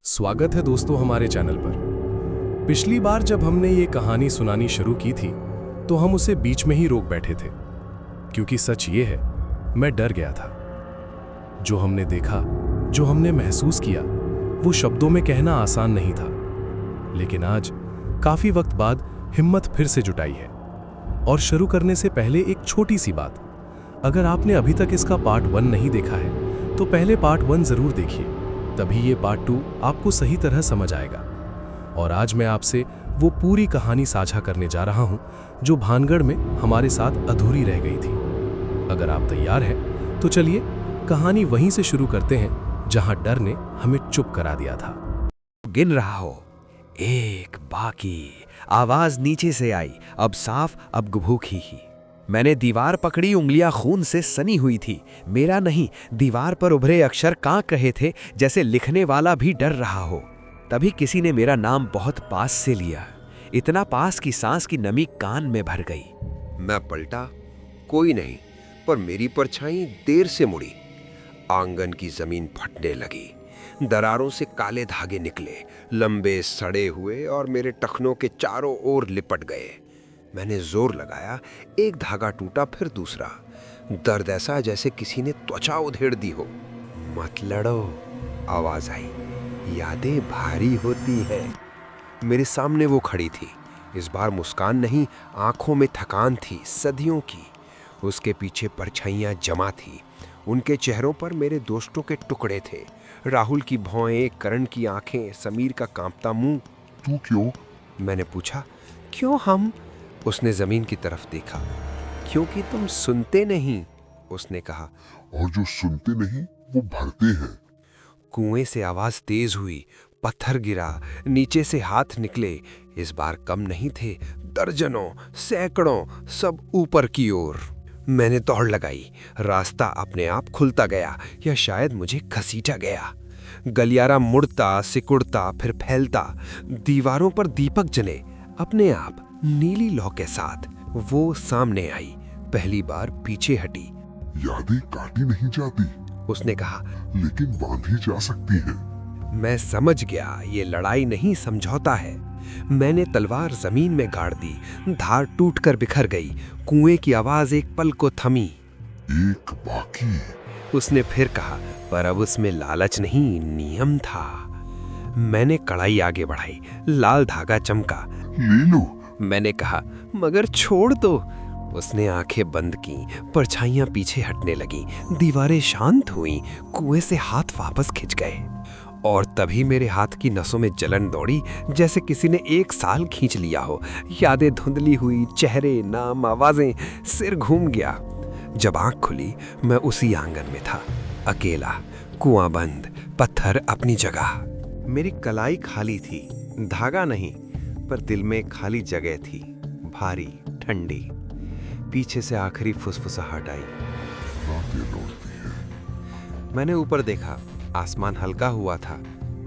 स्वागत है दोस्तों हमारे चैनल पर। पिछली बार जब हमने ये कहानी सुनानी शुरू की थी तो हम उसे बीच में ही रोक बैठे थे, क्योंकि सच ये है, मैं डर गया था। जो हमने देखा, जो हमने महसूस किया, वो शब्दों में कहना आसान नहीं था। लेकिन आज काफी वक्त बाद हिम्मत फिर से जुटाई है। और शुरू करने से पहले एक छोटी सी बात, अगर आपने अभी तक इसका पार्ट 1 नहीं देखा है तो पहले पार्ट 1 जरूर देखिए, तभी ये पार्ट 2 आपको सही तरह समझ आएगा। और आज मैं आपसे वो पूरी कहानी साझा करने जा रहा हूं जो भानगढ़ में हमारे साथ अधूरी रह गई थी। अगर आप तैयार हैं तो चलिए कहानी वहीं से शुरू करते हैं जहां डर ने हमें चुप करा दिया था। गिन रहा हो, एक, बाकी। आवाज नीचे से आई, अब साफ, अब भूखी ही। मैंने दीवार पकड़ी, उंगलियां खून से सनी हुई थी। मेरा नहीं, दीवार पर उभरे अक्षर कांप रहे थे, जैसे लिखने वाला भी डर रहा हो। तभी किसी ने मेरा नाम बहुत पास से लिया, इतना पास कि सांस की नमी कान में भर गई। मैं पलटा, कोई नहीं, पर मेरी परछाई देर से मुड़ी। आंगन की जमीन फटने लगी, दरारों से काले धागे निकले, लंबे सड़े हुए, और मेरे टखनों के चारों ओर लिपट गए। मैंने जोर लगाया, एक धागा टूटा, फिर दूसरा। दर्द ऐसा जैसे किसी ने त्वचा उधेड़ दी हो। मत लड़ो, आवाज आई, यादें भारी होती है। मेरे सामने वो खड़ी थी। इस बार मुस्कान नहीं, आंखों में थकान थी, सदियों की। उसके पीछे परछाइयां जमा थी। उनके चेहरों पर मेरे दोस्तों के टुकड़े थे। राहुल की भौएं, करण की आंखें, समीर का कांपता मुंह। तू क्यों? मैंने पूछा। क्यों हम? उसने जमीन की तरफ देखा। क्योंकि तुम सुनते नहीं, उसने कहा। और जो सुनते नहीं वो भरते हैं। कुएं से आवाज तेज हुई, पत्थर गिरा, नीचे से हाथ निकले। इस बार कम नहीं थे, दर्जनों, सैकड़ों, सब ऊपर की ओर। मैंने दौड़ लगाई। रास्ता अपने आप खुलता गया, या शायद मुझे घसीटा गया। गलियारा मुड़ता, सिकुड़ता, फिर फैलता। दीवारों पर दीपक जले, अपने आप, नीली लौ के साथ। वो सामने आई, पहली बार पीछे हटी। यादें काटी नहीं जाती, उसने कहा, लेकिन बांधी जा सकती है। मैं समझ गया, ये लड़ाई नहीं, समझौता है। मैंने तलवार जमीन में गाड़ दी, धार टूटकर बिखर गई। कुएं की आवाज एक पल को थमी। एक, बाकी, उसने फिर कहा, पर अब उसमें लालच नहीं, नियम था। मैंने कड़ाई आगे बढ़ाई, लाल धागा चमका। ले लो, मैंने कहा, मगर छोड़ दो। उसने आंखें बंद की, परछाइयां पीछे हटने लगी, दीवारें शांत हुईं, कुएं से हाथ वापस खिंच गए। और तभी मेरे हाथ की नसों में जलन दौड़ी, जैसे किसी ने 1 साल खींच लिया हो। यादें धुंधली हुई, चेहरे, नाम, आवाजें, सिर घूम गया। जब आंख खुली, मैं उसी आंगन में था, अकेला, कुआं बंद, पत्थर अपनी जगह। मेरी कलाई खाली थी, धागा नहीं, पर दिल में खाली जगह थी, भारी, ठंडी। पीछे से आखिरी फुसफुसाहट आई। रातें लौटती हैं। मैंने ऊपर देखा, आसमान हल्का हुआ था,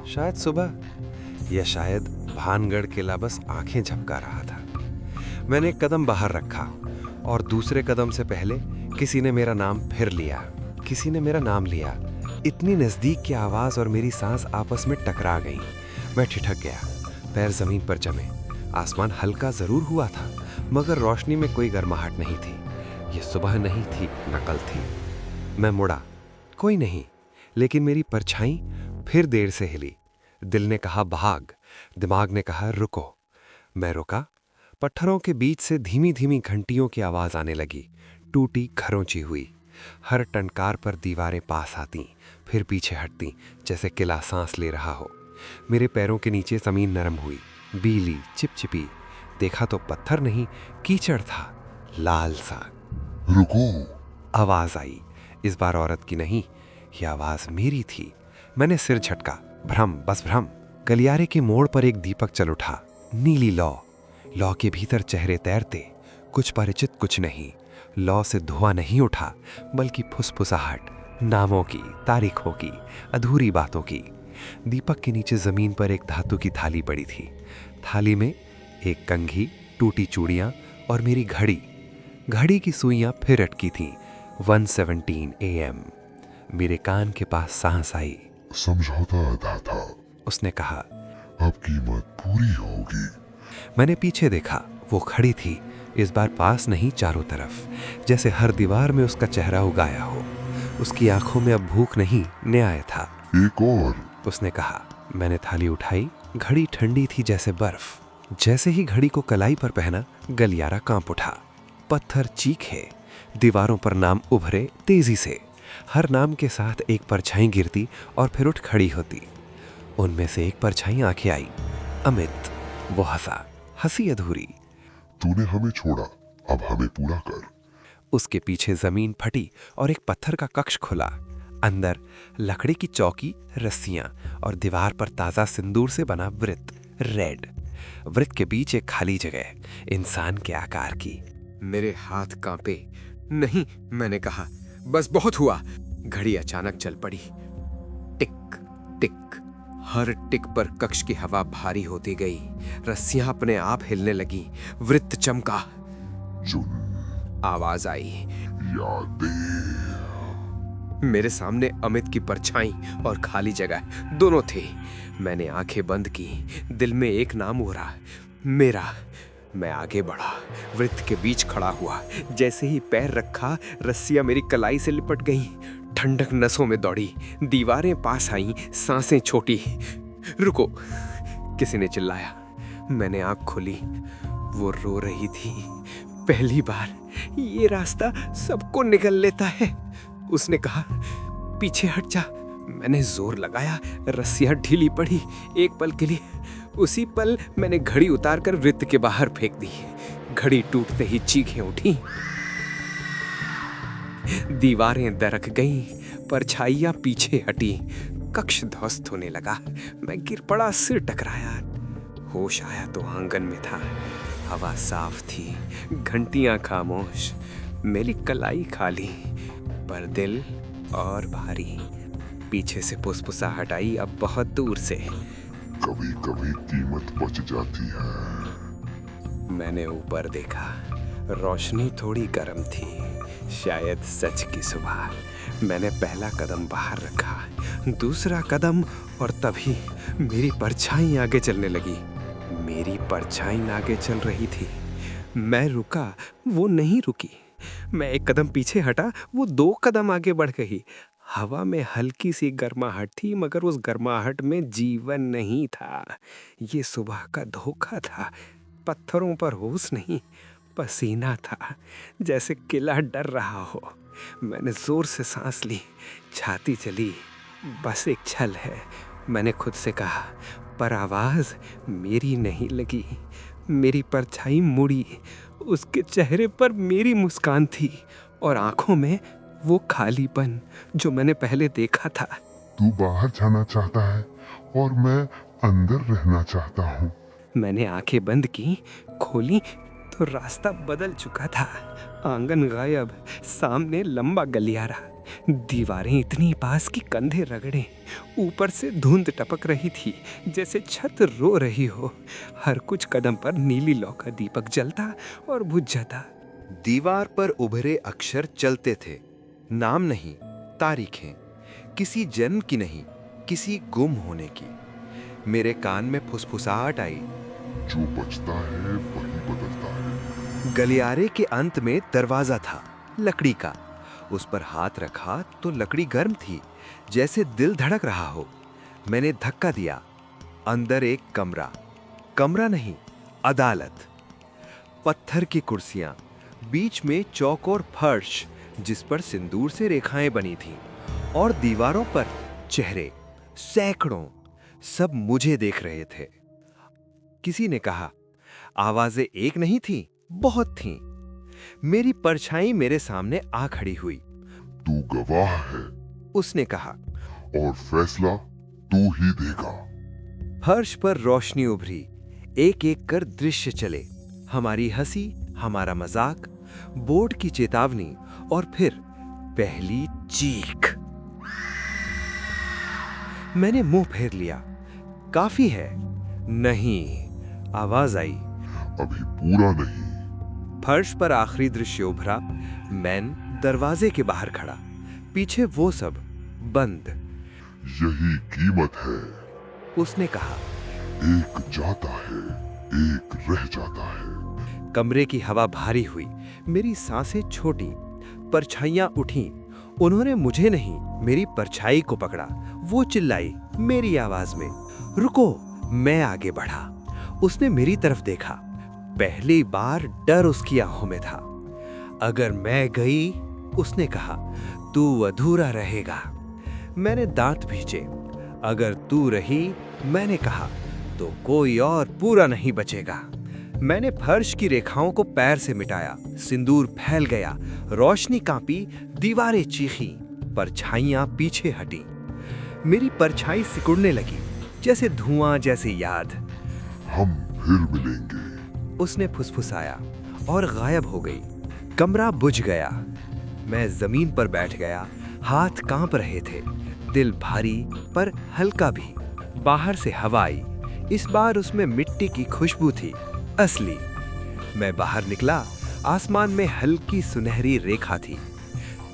शायद सुबह, या शायद भानगढ़ किला बस आंखें झपका रहा था। मैंने एक कदम बाहर रखा, और दूसरे कदम से पहले किसी ने मेरा नाम फिर लिया। किसी ने मेरा नाम लिया, इतनी नजदीक की आवाज और मेरी सांस आपस में टकरा गई। मैं ठिठक गया, पैर जमीन पर जमे। आसमान हल्का जरूर हुआ था, मगर रोशनी में कोई गर्माहट नहीं थी। यह सुबह नहीं थी, नकल थी। मैं मुड़ा, कोई नहीं, लेकिन मेरी परछाई फिर देर से हिली। दिल ने कहा भाग, दिमाग ने कहा रुको। मैं रुका। पत्थरों के बीच से धीमी धीमी घंटियों की आवाज आने लगी, टूटी, खरोंची हुई। हर टनकार पर दीवारें पास आती, फिर पीछे हटती, जैसे किला सांस ले रहा हो। मेरे पैरों के नीचे जमीन नरम हुई, बीली, चिपचिपी। देखा तो पत्थर नहीं, कीचड़ था, लाल सा। रुको, आवाज आई, इस बार औरत की नहीं, यह आवाज मेरी थी। मैंने सिर झटका, भ्रम, बस भ्रम। गलियारे के मोड़ पर एक दीपक जल उठा, नीली लौ। लौ के भीतर चेहरे तैरते, कुछ परिचित, कुछ नहीं। लौ से धुआं नहीं उठा, बल्कि फुसफुसाहट, नामों की, तारीखों की, अधूरी बातों की। दीपक के नीचे जमीन पर एक धातु की थाली पड़ी थी। थाली में एक कंघी, टूटी चूड़ियां और मेरी घड़ी। घड़ी की सुइयां फिर अटकी थीं। 1:17 AM। मेरे कान के पास सांस आई। समझौता अदा था। उसने कहा। अब कीमत पूरी होगी। मैंने पीछे देखा, वो खड़ी थी, इस बार पास नहीं चारों तरफ, जैसे हर दीवार में उसका चेहरा उगाया हो। उसकी आंखों में अब भूख नहीं, न्याय था। एक और। उसने कहा। मैंने थाली उठाई, घड़ी ठंडी थी जैसे बर्फ। जैसे ही घड़ी को कलाई पर पहना, गलियारा कांप उठा। पत्थर चीखे, दीवारों पर नाम उभरे तेजी से। हर नाम के साथ एक परछाई गिरती और फिर उठ खड़ी होती। उनमें से एक परछाई आंखें आई। अमित। वो हंसा, हंसी अधूरी। तूने हमें छोड़ा, अब हमें पूरा कर। उसके पीछे जमीन फटी और एक पत्थर का कक्ष खुला। अंदर लकड़ी की चौकी, रस्सियां और दीवार पर ताजा सिंदूर से बना वृत्त, रेड। वृत्त के बीच एक खाली जगह, इंसान के आकार की। मेरे हाथ कांपे। नहीं, मैंने कहा, बस बहुत हुआ। घड़ी अचानक चल पड़ी। टिक टिक। हर टिक पर कक्ष की हवा भारी होती गई। रस्सियां अपने आप हिलने लगी। वृत्त चमका। चुन। आवाज आई। यादें। मेरे सामने अमित की परछाई और खाली जगह दोनों थे। मैंने आंखें बंद की। दिल में एक नाम उभरा, मेरा। मैं आगे बढ़ा, वृत्त के बीच खड़ा हुआ। जैसे ही पैर रखा, रस्सियां मेरी कलाई से लिपट गईं। ठंडक नसों में दौड़ी, दीवारें पास आईं, सांसें छोटी। रुको, किसी ने चिल्लाया। मैंने आंख खोली, वो रो रही थी। पहली बार ये रास्ता सबको निगल लेता है, उसने कहा। पीछे हट जा। मैंने जोर लगाया, रस्सियां ढीली पड़ी। एक पल के लिए, उसी पल मैंने घड़ी उतारकर वृत्त के बाहर फेंक दी। घड़ी टूटते ही चीखें उठी। दीवारें दरक गईं, परछाइयां पीछे हटी। कक्ष ध्वस्त होने लगा। मैं गिर पड़ा, सिर टकराया। होश आया तो आंगन में था। हवा साफ थी, घंटियां खामोश, मेरी कलाई खाली, पर दिल और भारी। पीछे से फुसफुसाहट आई, अब बहुत दूर से। कभी कभी कीमत बच जाती है। मैंने ऊपर देखा, रोशनी थोड़ी गर्म थी, शायद सच की सुबह। मैंने पहला कदम बाहर रखा, दूसरा कदम, और तभी मेरी परछाई आगे चलने लगी। मेरी परछाई आगे चल रही थी। मैं रुका, वो नहीं रुकी। मैं एक कदम पीछे हटा, वो 2 कदम आगे बढ़ गई। हवा में हल्की सी गर्माहट थी, मगर उस गर्माहट में जीवन नहीं था। ये सुबह का धोखा था। पत्थरों पर होश नहीं, पसीना था, जैसे किला डर रहा हो। मैंने जोर से सांस ली, छाती चली। बस एक छल है, मैंने खुद से कहा, पर आवाज मेरी नहीं लगी। मेरी परछाई मुड़ी, उसके चेहरे पर मेरी मुस्कान थी और आंखों में वो खालीपन जो मैंने पहले देखा था। तू बाहर जाना चाहता है और मैं अंदर रहना चाहता हूँ। मैंने आंखें बंद की, खोली तो रास्ता बदल चुका था। आंगन गायब, सामने लंबा गलियारा, दीवारें इतनी पास कि कंधे रगड़े। ऊपर से धुंध टपक रही थी, जैसे छत रो रही हो। हर कुछ कदम पर नीली लौ का दीपक जलता और बुझ जाता। दीवार पर उभरे अक्षर चलते थे, नाम नहीं, तारीखें, किसी जन्म की नहीं, किसी गुम होने की। मेरे कान में फुसफुसाहट आई। जो बचता है वही बदलता है। गलियारे के अंत में दरवाजा था, लकड़ी का। उस पर हाथ रखा तो लकड़ी गर्म थी, जैसे दिल धड़क रहा हो। मैंने धक्का दिया। अंदर एक कमरा, कमरा नहीं, अदालत। पत्थर की कुर्सियां, बीच में चौकोर फर्श जिस पर सिंदूर से रेखाएं बनी थीं, और दीवारों पर चेहरे, सैकड़ों, सब मुझे देख रहे थे। किसी ने कहा, आवाजें एक नहीं थी, बहुत थीं। मेरी परछाई मेरे सामने आ खड़ी हुई। तू गवाह है उसने कहा, और फैसला तू ही देगा। फर्श पर रोशनी उभरी, एक एक कर दृश्य चले। हमारी हंसी, हमारा मजाक, बोर्ड की चेतावनी, और फिर पहली चीख। मैंने मुंह फेर लिया। काफी है। नहीं, आवाज आई। अभी पूरा नहीं। फर्श पर आखिरी दृश्य उभरा। मैन दरवाजे के बाहर खड़ा, पीछे वो सब बंद। यही कीमत है। उसने कहा, एक जाता है, एक रह जाता है। कमरे की हवा भारी हुई, मेरी सांसें छोटी, परछाइयां उठीं। उन्होंने मुझे नहीं, मेरी परछाई को पकड़ा। वो चिल्लाई मेरी आवाज में, रुको। मैं आगे बढ़ा। उसने मेरी तरफ देखा। पहली बार डर उसकी आंखों में था। अगर मैं गई, उसने कहा, तू अधूरा रहेगा। मैंने दांत भींचे। अगर तू रही, मैंने कहा, तो कोई और पूरा नहीं बचेगा। मैंने फर्श की रेखाओं को पैर से मिटाया। सिंदूर फैल गया, रोशनी कांपी, दीवारें चीखी, परछाइयां पीछे हटी। मेरी परछाई सिकुड़ने लगी, जैसे धुआं, जैसे याद। हम फिर मिलेंगे, उसने फुसफुसाया और गायब हो गई। कमरा बुझ गया। मैं जमीन पर बैठ गया। हाथ कांप रहे थे, दिल भारी पर हल्का भी। बाहर से हवा आई। इस बार उसमें मिट्टी की खुशबू थी, असली। मैं बाहर निकला। आसमान में हल्की सुनहरी रेखा थी।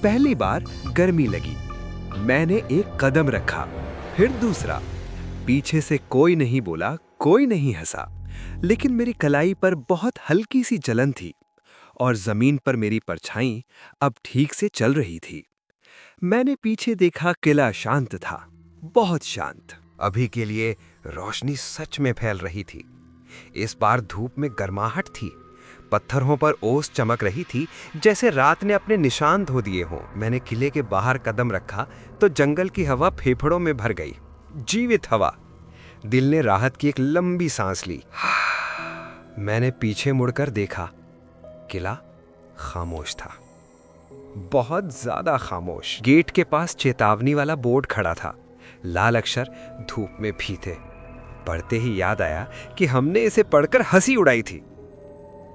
पहली बार गर्मी लगी। मैंने एक कदम रखा, फिर दूसरा। पीछे से कोई नहीं बोला, कोई नहीं हंसा, लेकिन मेरी कलाई पर बहुत हल्की सी जलन थी और जमीन पर मेरी परछाई अब ठीक से चल रही थी। मैंने पीछे देखा। किला शांत था, बहुत शांत। अभी के लिए रोशनी सच में फैल रही थी। इस बार धूप में गर्माहट थी। पत्थरों पर ओस चमक रही थी, जैसे रात ने अपने निशान धो दिए हों। मैंने किले के बाहर कदम रखा तो जंगल की हवा फेफड़ों में भर गई, जीवित हवा। दिल ने राहत की एक लंबी सांस ली। मैंने पीछे मुड़कर देखा। किला खामोश था, बहुत ज्यादा खामोश। गेट के पास चेतावनी वाला बोर्ड खड़ा था, लाल अक्षर धूप में भी थे। पढ़ते ही याद आया कि हमने इसे पढ़कर हंसी उड़ाई थी।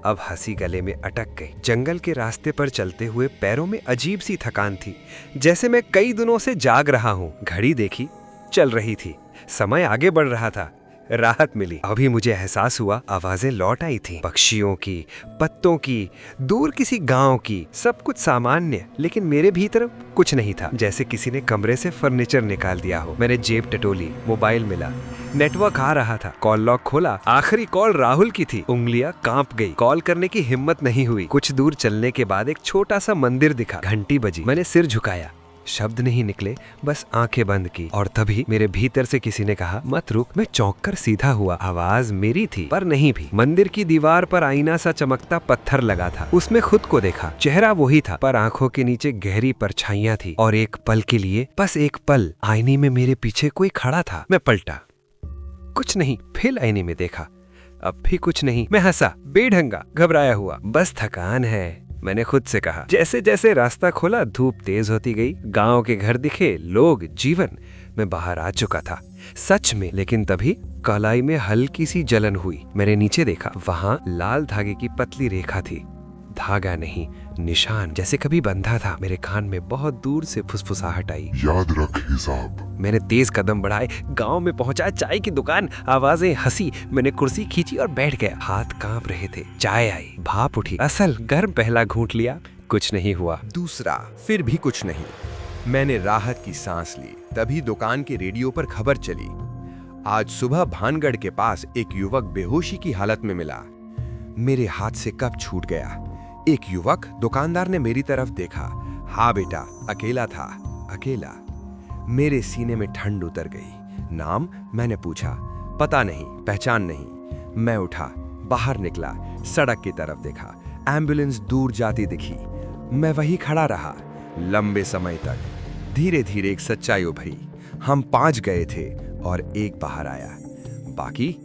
अब हंसी गले में अटक गई। जंगल के रास्ते पर चलते हुए पैरों में अजीब सी थकान थी, जैसे मैं कई दिनों से जाग रहा हूं। घड़ी देखी, चल रही थी, समय आगे बढ़ रहा था। राहत मिली। अभी मुझे एहसास हुआ आवाजें लौट आई थी, पक्षियों की, पत्तों की, दूर किसी गांव की। सब कुछ सामान्य, लेकिन मेरे भीतर कुछ नहीं था, जैसे किसी ने कमरे से फर्नीचर निकाल दिया हो। मैंने जेब टटोली, मोबाइल मिला, नेटवर्क आ रहा था। कॉल लॉग खोला, आखिरी कॉल राहुल की थी। उंगलियां कांप गई, कॉल करने की हिम्मत नहीं हुई। कुछ दूर चलने के बाद एक छोटा सा मंदिर दिखा। घंटी बजी, मैंने सिर झुकाया। शब्द नहीं निकले, बस आंखें बंद की। और तभी मेरे भीतर से किसी ने कहा, मत रुक। मैं चौंक कर सीधा हुआ। आवाज मेरी थी, पर नहीं भी। मंदिर की दीवार पर आईना सा चमकता पत्थर लगा था। उसमें खुद को देखा। चेहरा वही था, पर आंखों के नीचे गहरी परछाइयां थी। और एक पल के लिए, बस एक पल, आईने में मेरे पीछे कोई खड़ा था। मैं पलटा, कुछ नहीं। फिर आईने में देखा, अब भी कुछ नहीं। मैं हंसा, बेढंगा, घबराया हुआ। बस थकान है, मैंने खुद से कहा। जैसे जैसे रास्ता खोला, धूप तेज होती गई। गांव के घर दिखे, लोग, जीवन। मैं बाहर आ चुका था, सच में। लेकिन तभी कलाई में हल्की सी जलन हुई। मैंने नीचे देखा, वहां लाल धागे की पतली रेखा थी। धागा नहीं, निशान, जैसे कभी बंधा था। मेरे कान में बहुत दूर से फुसफुसाहट आई, याद रख हिसाब। मैंने तेज कदम बढ़ाए। गांव में पहुंचा, चाय की दुकान, आवाजें, हंसी। मैंने कुर्सी खींची और बैठ गया। हाथ कांप रहे थे। चाय आई, भाप उठी, असल गर्म। पहला घूंट लिया, कुछ नहीं हुआ। दूसरा, फिर भी कुछ नहीं। मैंने राहत की सांस ली। तभी दुकान के रेडियो पर खबर चली। आज सुबह भानगढ़ के पास एक युवक बेहोशी की हालत में मिला। मेरे हाथ से कप छूट गया। एक युवक, दुकानदार ने मेरी तरफ देखा। हाँ बेटा, अकेला था, अकेला। मेरे सीने में ठंड उतर गई। नाम? मैंने पूछा। पता नहीं, पहचान नहीं। मैं उठा, बाहर निकला, सड़क की तरफ देखा। एम्बुलेंस दूर जाती दिखी। मैं वहीं खड़ा रहा लंबे समय तक। धीरे धीरे एक सच्चाई उभरी। हम 5 गए थे और एक बाहर आया। बाकी?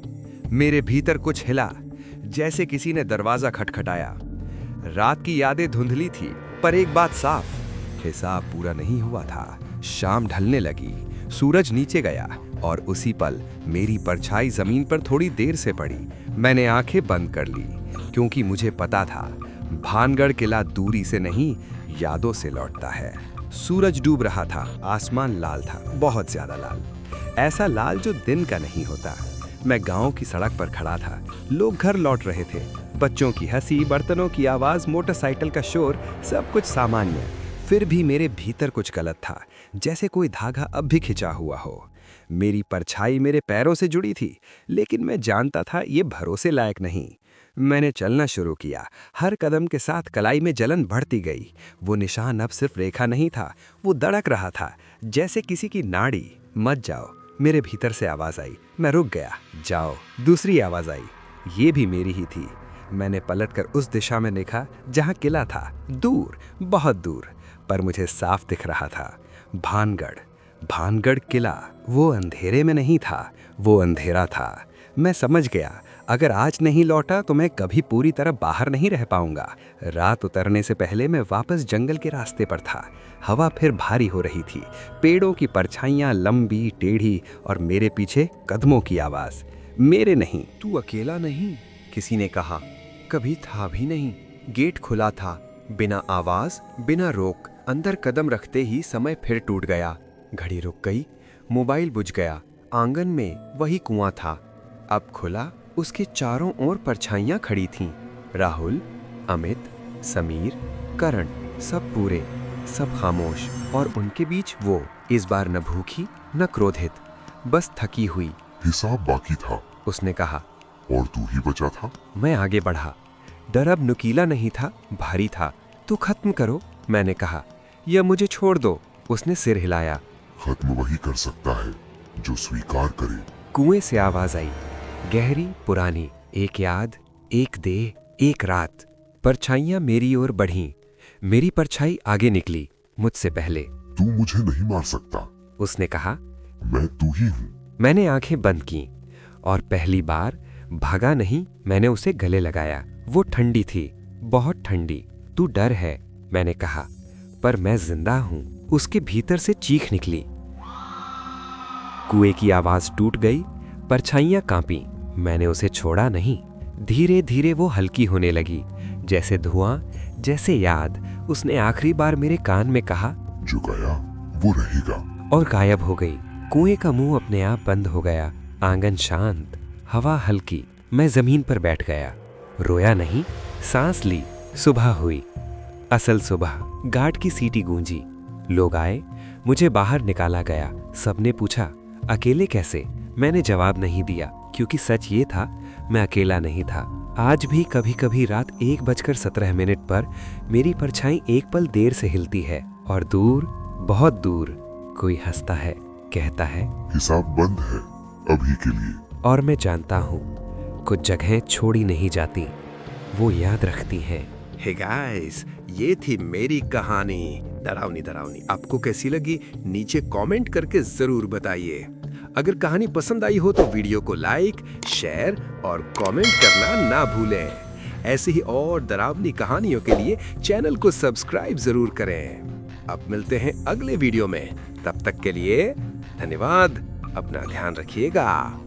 मेरे भीतर कुछ हिला, जैसे किसी ने दरवाजा खटखटाया। रात की यादें धुंधली थी, पर एक बात साफ, हिसाब पूरा नहीं हुआ था। शाम ढलने लगी, सूरज नीचे गया और उसी पल मेरी परछाई जमीन पर थोड़ी देर से पड़ी। मैंने आंखें बंद कर ली, क्योंकि मुझे पता था भानगढ़ किला दूरी से नहीं, यादों से लौटता है। सूरज डूब रहा था, आसमान लाल था, बहुत ज्यादा लाल। ऐसा लाल जो दिन का नहीं होता। मैं गांव की सड़क पर खड़ा था। लोग घर लौट रहे थे। बच्चों की हंसी, बर्तनों की आवाज, मोटरसाइकिल का शोर, सब कुछ सामान्य। फिर भी मेरे भीतर कुछ गलत था, जैसे कोई धागा अब भी खिंचा हुआ हो। मेरी परछाई मेरे पैरों से जुड़ी थी, लेकिन मैं जानता था ये भरोसे लायक नहीं। मैंने चलना शुरू किया। हर कदम के साथ कलाई में जलन बढ़ती गई। वो निशान अब सिर्फ रेखा नहीं था, वो धड़क रहा था, जैसे किसी की नाड़ी। मत जाओ, मेरे भीतर से आवाज़ आई। मैं रुक गया। जाओ, दूसरी आवाज़ आई। ये भी मेरी ही थी। मैंने पलटकर उस दिशा में देखा जहाँ किला था, दूर, बहुत दूर, पर मुझे साफ दिख रहा था। भानगढ़ किला। वो अंधेरे में नहीं था, वो अंधेरा था। मैं समझ गया, अगर आज नहीं लौटा तो मैं कभी पूरी तरह बाहर नहीं रह पाऊंगा। रात उतरने से पहले मैं वापस जंगल के रास्ते पर था। हवा फिर भारी हो रही थी, पेड़ों की परछाइयाँ लंबी टेढ़ी, और मेरे पीछे कदमों की आवाज़। मेरे नहीं। तू अकेला नहीं, किसी ने कहा। कभी था भी नहीं। गेट खुला था, बिना आवाज, बिना रोक। अंदर कदम रखते ही समय फिर टूट गया। घड़ी रुक गई, मोबाइल बुझ गया। आंगन में वही कुआं था, अब खुला। उसके चारों ओर परछाइयां खड़ी थीं। राहुल, अमित, समीर, करण, सब पूरे, सब खामोश। और उनके बीच वो, इस बार न भूखी न क्रोधित, बस थकी हुई। हिसाब बाकी था, उसने कहा। और तू ही बचा था। मैं आगे बढ़ा। डर अब नुकीला नहीं था, भारी था। तू खत्म करो, मैंने कहा, या मुझे छोड़ दो। उसने सिर हिलाया। खत्म वही कर सकता है जो स्वीकार करे। कुएं से आवाज आई, गहरी, पुरानी। एक याद, एक देह, एक रात। परछाइयां मेरी ओर बढ़ीं। मेरी परछाई आगे निकली, मुझसे पहले। तू मुझे नहीं मार सकता, उसने कहा। मैं तू ही हूँ। मैंने आंखें बंद की, और पहली बार भागा नहीं, मैंने उसे गले लगाया। वो ठंडी थी, बहुत ठंडी। तू डर है, मैंने कहा, पर मैं जिंदा हूं। उसके भीतर से चीख निकली। कुएं की आवाज टूट गई, परछाइयां कांपी। मैंने उसे छोड़ा नहीं। धीरे धीरे वो हल्की होने लगी, जैसे धुआं, जैसे याद। उसने आखिरी बार मेरे कान में कहा, जो गया वो रहेगा, और गायब हो गई। कुएं का मुंह अपने आप बंद हो गया। आंगन शांत, हवा हल्की। मैं जमीन पर बैठ गया, रोया नहीं, सांस ली। सुबह हुई, असल सुबह। गार्ड की सीटी गूंजी। लोग आए, मुझे बाहर निकाला गया। सबने पूछा, अकेले कैसे? मैंने जवाब नहीं दिया, क्योंकि सच ये था, मैं अकेला नहीं था। आज भी कभी कभी रात 1:17 पर मेरी परछाई एक पल देर से हिलती है, और दूर, बहुत दूर, कोई हंसता है, कहता है, हिसाब बंद है अभी के लिए। और मैं जानता हूँ, कुछ जगहें छोड़ी नहीं जाती, वो याद रखती हैं। हे गाइस, ये थी मेरी कहानी, डरावनी। आपको कैसी लगी नीचे कमेंट करके जरूर बताइए। अगर कहानी पसंद आई हो तो वीडियो को लाइक, शेयर और कमेंट करना ना भूलें। ऐसी ही और डरावनी कहानियों के लिए चैनल को सब्सक्राइब जरूर करें। अब मिलते हैं अगले वीडियो में, तब तक के लिए धन्यवाद। अपना ध्यान रखिएगा।